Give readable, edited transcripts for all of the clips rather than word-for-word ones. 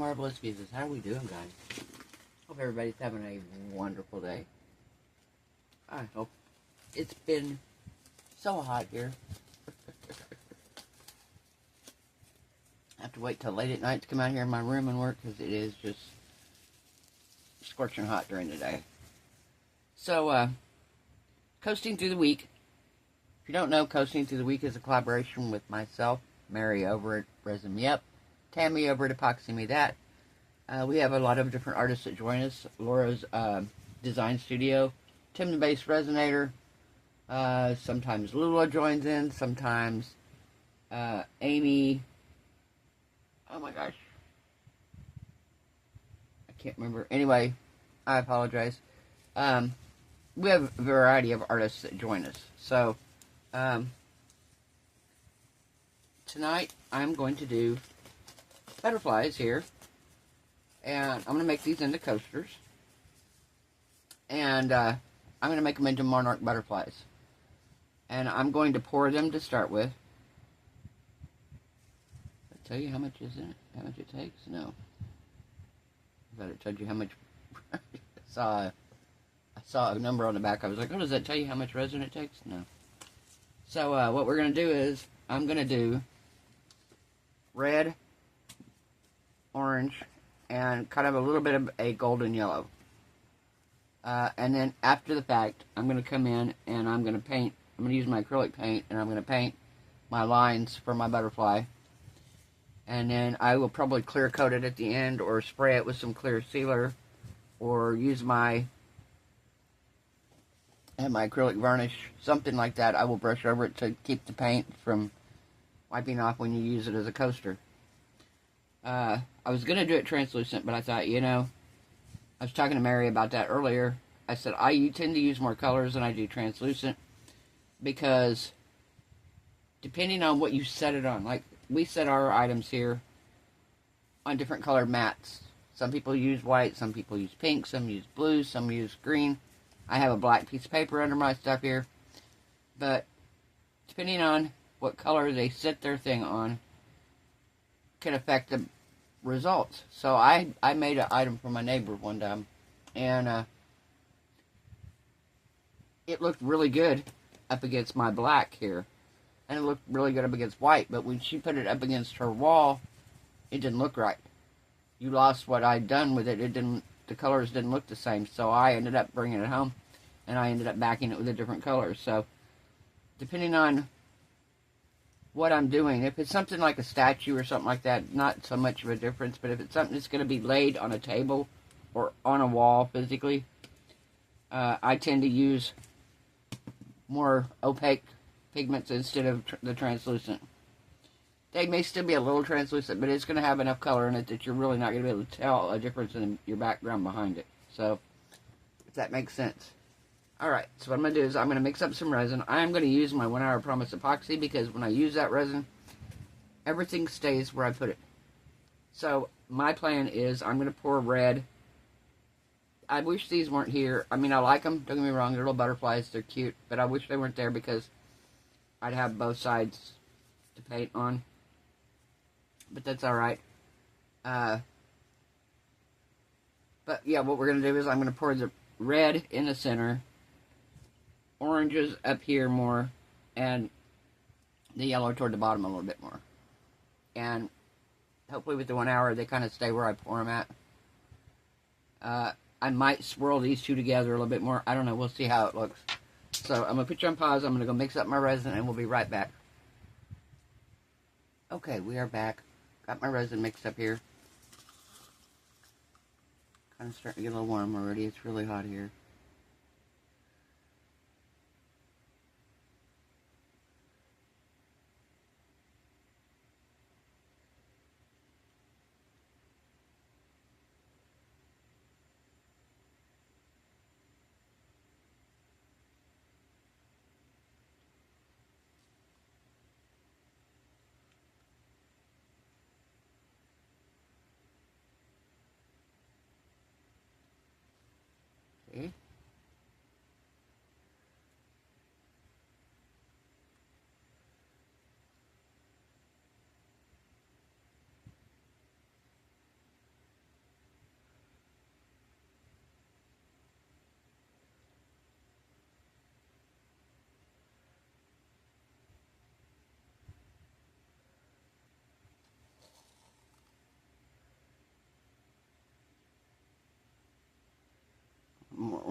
marvelous muses. How are we doing, guys? Hope everybody's having a wonderful day. I hope. It's been so hot here. I have to wait till late at night to come out here in my room and work because it is just scorching hot during the day. So, Coasting Through the Week. If you don't know, Coasting Through the Week is a collaboration with myself, Mary over at Resin, Tammy over at Epoxy Me That. We have a lot of different artists that join us. Laura's design studio, Tim the Bass Resonator. Sometimes Lula joins in. Sometimes Amy. Oh my gosh, I can't remember. Anyway, I apologize. We have a variety of artists that join us. So tonight I'm going to do butterflies here, and I'm going to make these into coasters, and I'm going to make them into monarch butterflies, and I'm going to pour them to start with. Did I tell you how much is in it? How much it takes? No. I thought it told you how much. I saw a number on the back. I was like, oh, does that tell you how much resin it takes? No. So what we're going to do is I'm going to do red, orange, and kind of a little bit of a golden yellow. And then after the fact, I'm going to come in and I'm going to paint. I'm going to use my acrylic paint, and I'm going to paint my lines for my butterfly. And then I will probably clear coat it at the end, or spray it with some clear sealer, or use my acrylic varnish, something like that. I will brush over it to keep the paint from wiping off when you use it as a coaster. I was going to do it translucent, but I thought, you know, I was talking to Mary about that earlier. I said, I tend to use more colors than I do translucent, because depending on what you set it on, like we set our items here on different colored mats. Some people use white, some people use pink, some use blue, some use green. I have a black piece of paper under my stuff here, but depending on what color they set their thing on can affect the results. So I made an item for my neighbor one time, and it looked really good up against my black here, and it looked really good up against white, but when she put it up against her wall, it didn't look right. You lost what I'd done with it. The colors didn't look the same, so I ended up bringing it home, and I ended up backing it with a different color. So depending on what I'm doing, if it's something like a statue or something like that, not so much of a difference, but if it's something that's going to be laid on a table or on a wall physically, I tend to use more opaque pigments instead of the translucent. They may still be a little translucent, but it's going to have enough color in it that you're really not going to be able to tell a difference in your background behind it. So, if that makes sense. Alright, so what I'm going to do is I'm going to mix up some resin. I'm going to use my 1 Hour Promise epoxy, because when I use that resin, everything stays where I put it. So, my plan is I'm going to pour red. I wish these weren't here. I mean, I like them, don't get me wrong, they're little butterflies, they're cute, but I wish they weren't there because I'd have both sides to paint on. But that's alright. But yeah, what we're going to do is I'm going to pour the red in the center, oranges up here more, and the yellow toward the bottom a little bit more. And hopefully with the 1 hour, they kind of stay where I pour them at. I might swirl these two together a little bit more. I don't know. We'll see how it looks. So I'm going to put you on pause. I'm going to go mix up my resin, and we'll be right back. Okay, we are back. Got my resin mixed up here. Kind of starting to get a little warm already. It's really hot here. Okay.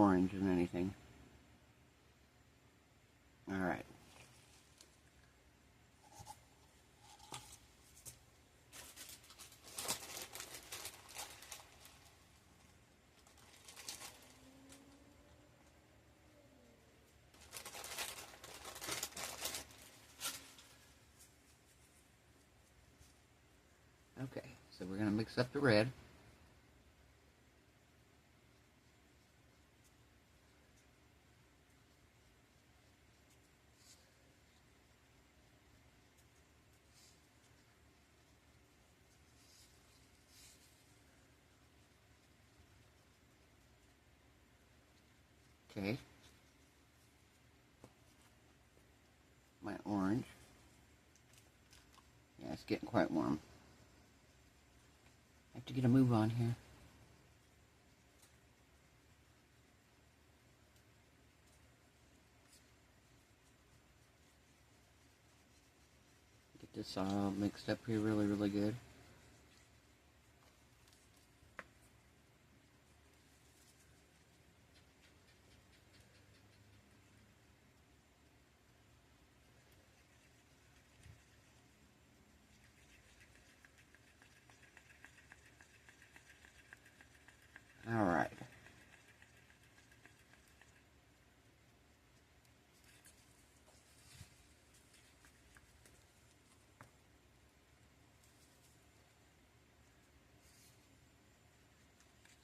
orange than anything. Alright. Okay, so we're going to mix up the red. Okay. My orange. Yeah, it's getting quite warm. I have to get a move on here. Get this all mixed up here really, really good. Alright.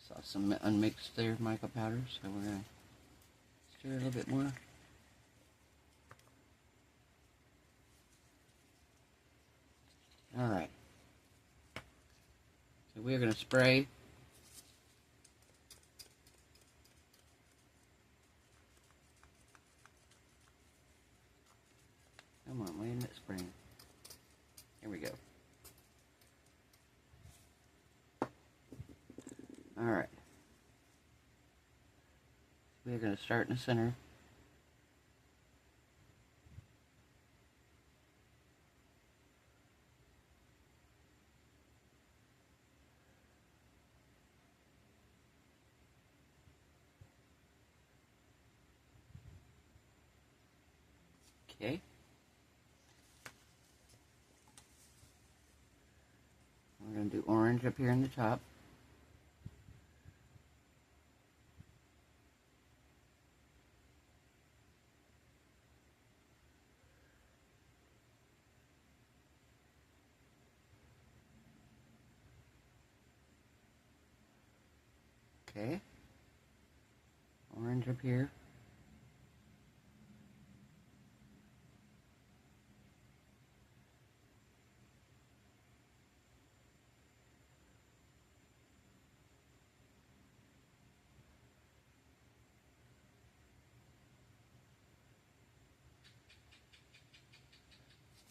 Saw some unmixed there mica powder, so we're going to stir a little bit more. Alright. So we're going to spray. Come on, why isn't it spraying? Here we go. Alright. We're going to start in the center. Okay. We're going to do orange up here in the top. Okay. Orange up here.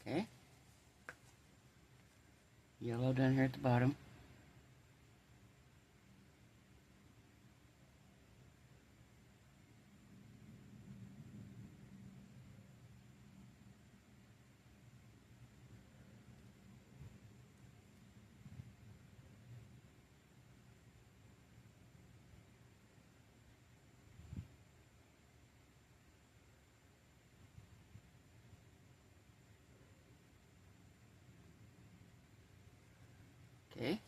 Okay. Yellow down here at the bottom. Okay.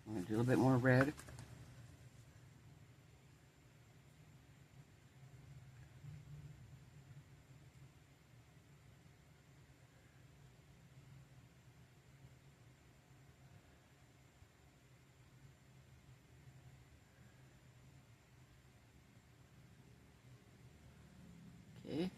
I'm going to do a little bit more red. Okay.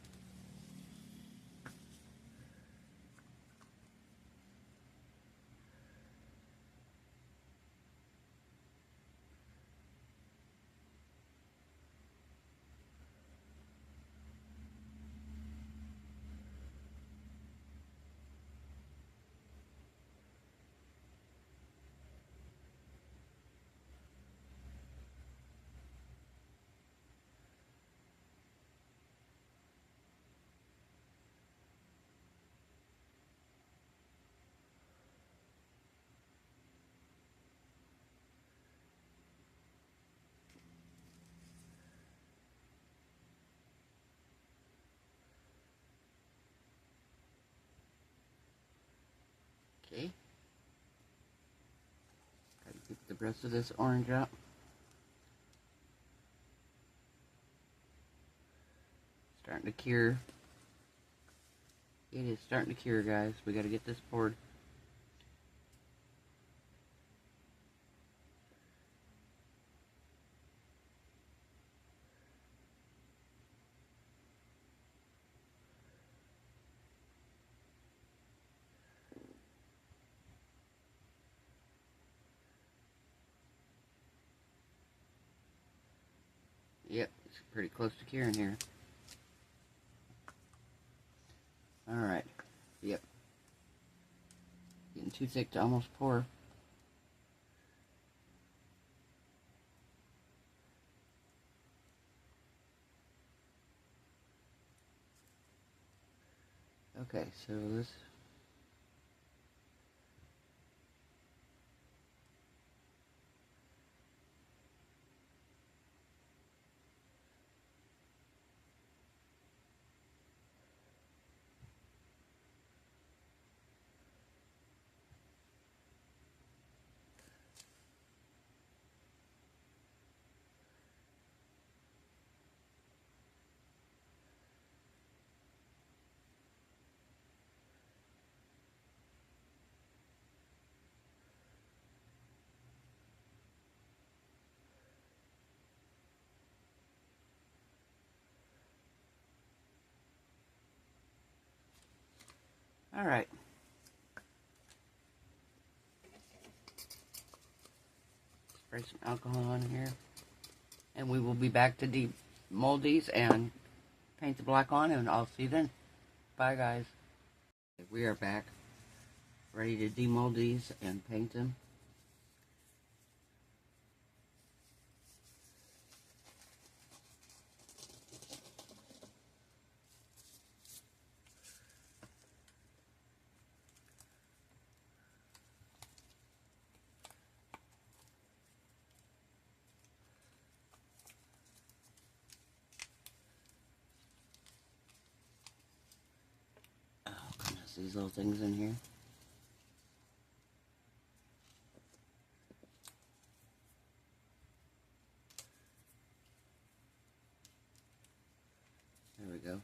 the rest of this orange up. Starting to cure. It is starting to cure, guys. We got to get this poured. Yep, it's pretty close to curing here. Alright, yep. Getting too thick to almost pour. Okay, so this... Alright. Spray some alcohol on here. And we will be back to demold these and paint the black on, and I'll see you then. Bye, guys. We are back, ready to demold these and paint them. Oh, goodness, these little things in here. There we go.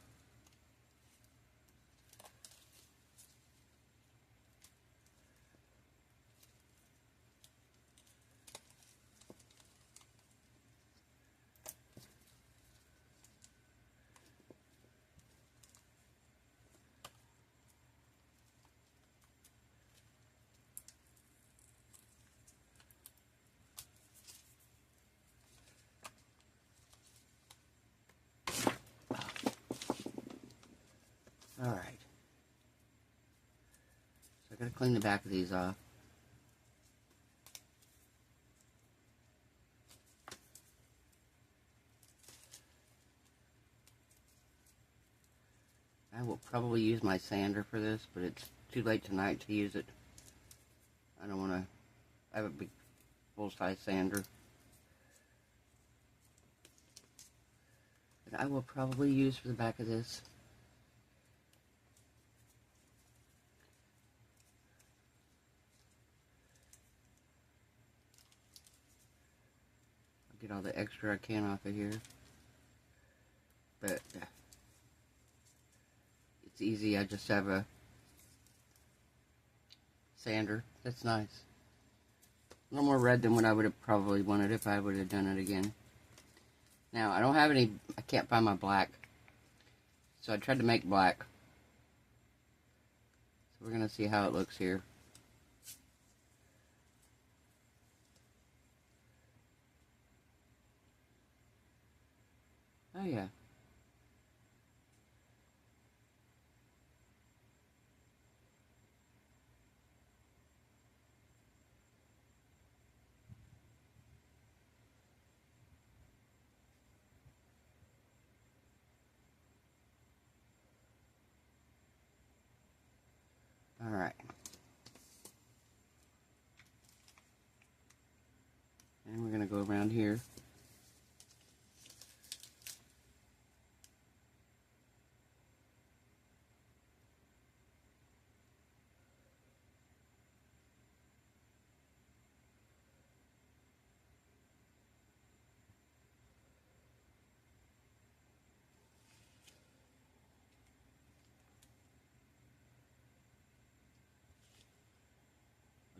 Alright. So I gotta clean the back of these off. I will probably use my sander for this, but it's too late tonight to use it. I don't want to... I have a big full-size sander. But I will probably use for the back of this. I'll get all the extra I can off of here. But it's easy. I just have a sander. That's nice. A little more red than what I would have probably wanted if I would have done it again. Now, I don't have any... I can't find my black. So I tried to make black. So we're going to see how it looks here. Oh, yeah. Alright. And we're going to go around here.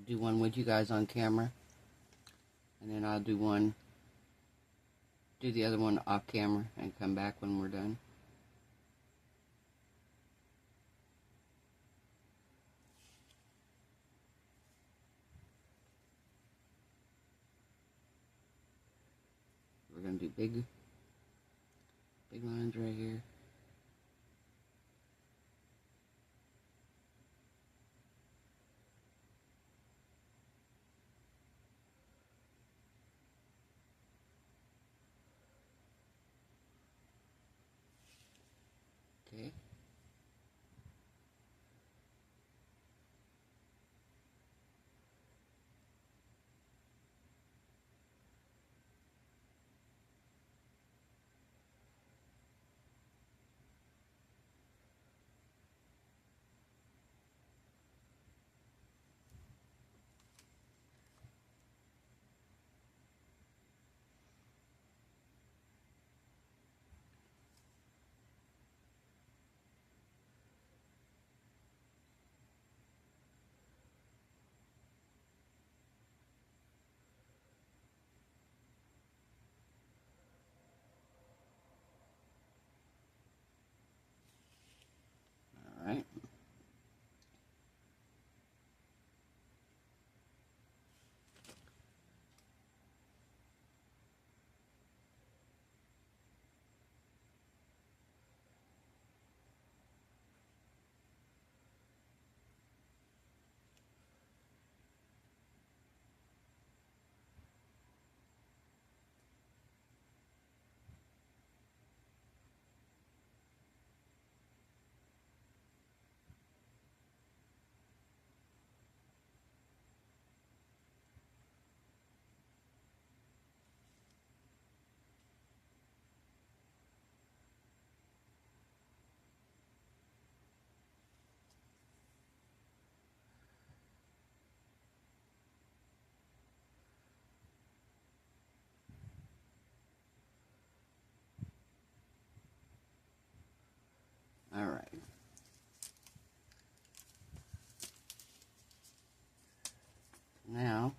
do one with you guys on camera, and then I'll do the other one off camera and come back when we're done. We're going to do big lines right here. Okay. All right. All right. Now,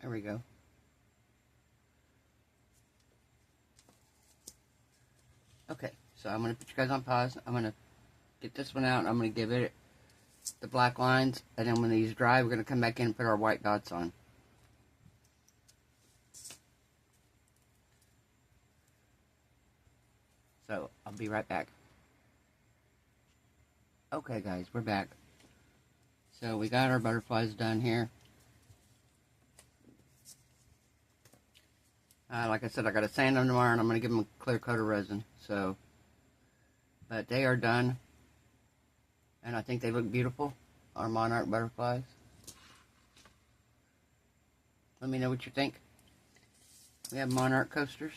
There we go. Okay, so I'm going to put you guys on pause. I'm going to get this one out, and I'm going to give it the black lines, and then when these dry, we're going to come back in and put our white dots on. So, I'll be right back. Okay, guys, we're back. So, we got our butterflies done here. Like I said, I got to sand them tomorrow, and I'm going to give them a clear coat of resin. So, but they are done, and I think they look beautiful, our monarch butterflies. Let me know what you think. We have monarch coasters,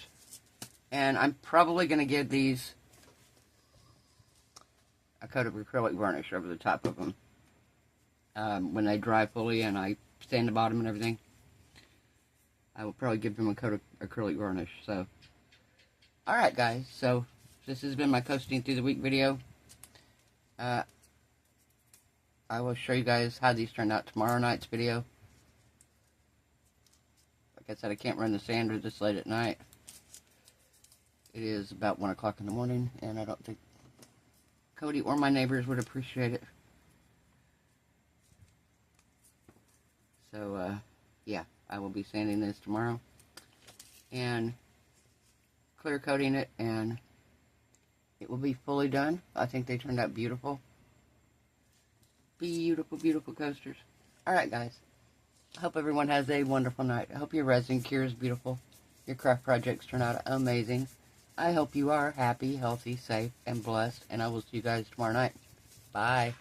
and I'm probably going to give these a coat of acrylic varnish over the top of them when they dry fully and I sand the bottom and everything. I will probably give them a coat of acrylic varnish. So, alright guys, so this has been my coasting through the week video. I will show you guys how these turned out tomorrow night's video. Like I said, I can't run the sander this late at night. It is about 1 o'clock in the morning, and I don't think Cody or my neighbors would appreciate it. So, yeah, I will be sanding this tomorrow and clear coating it, and it will be fully done. I think they turned out beautiful. Beautiful, beautiful coasters. Alright, guys. I hope everyone has a wonderful night. I hope your resin cure is beautiful. Your craft projects turn out amazing. I hope you are happy, healthy, safe, and blessed. And I will see you guys tomorrow night. Bye.